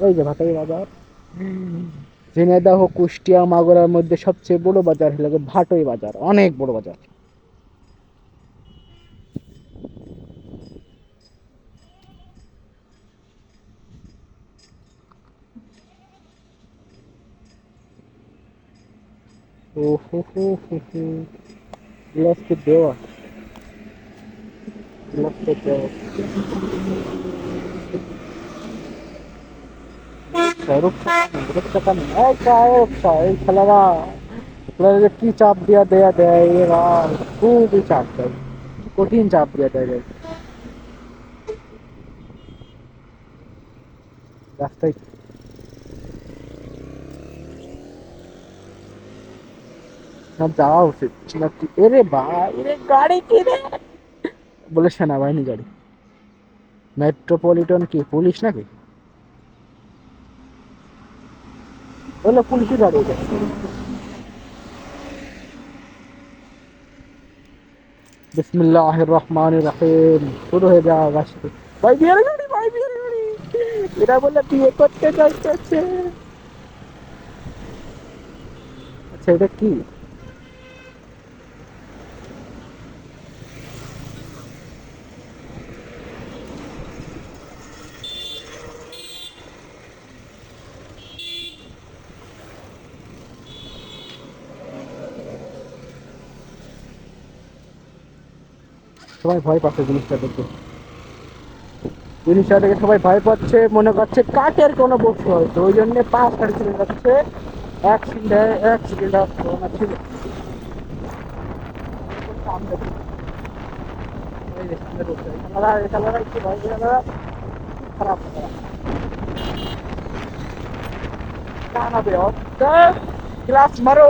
ওই যে ভাটাই বাজার। ঝিনাইদহ কুষ্টিয়া মাগুরার মধ্যে সবচেয়ে বড় বাজার হলো গিয়ে ভাটই বাজার, অনেক বড় বাজার। ও হো হো হো হো। গ্লাসকে দেওয়া, গ্লাসকে দেওয়া। রূপসা রূপসা কান এই চায় রূপসা এই খেলারা, খেলারা কি চাপ দিয়া দেয়া দেয় এরা, খুবই চাপ দেয়, কঠিন চাপ দিয়া দেয়। রাস্তায় না যাওয়া উচিত নাকি? এরে ভাই, এরে গাড়ি কি রে? বলে সেনাবাহিনী গাড়ি। মেট্রোপলিটন কি পুলিশ নাকি? বলে পুলিশই গাড়ি এটা। বিসমিল্লাহির রহমানির রহিম, শুরু হয়ে যাওয়া গাছ। ভাই বিয়ের গাড়ি, ভাই বিয়ের গাড়ি। এরা বলে বিয়ে করতে চাইতেছে। আচ্ছা এটা কি? সবাই ভয় পাচ্ছে জিনিসটা দেখে, জিনিসটা দেখে সবাই ভয় পাচ্ছে, মনে করছে কাঠের কোনো বস্তু হয়তো, ওই জন্য পাঁচ সাড়ে চলে যাচ্ছে। অ্যাক্সিডেন্ট, অ্যাক্সিডেন্ট ছিল। সামনে এই যে সামনে রয়েছে এই খেলারা একটু ভয় খেলারা খারাপ খেলা টানাবে অর্ধেক, ক্লাস মারো।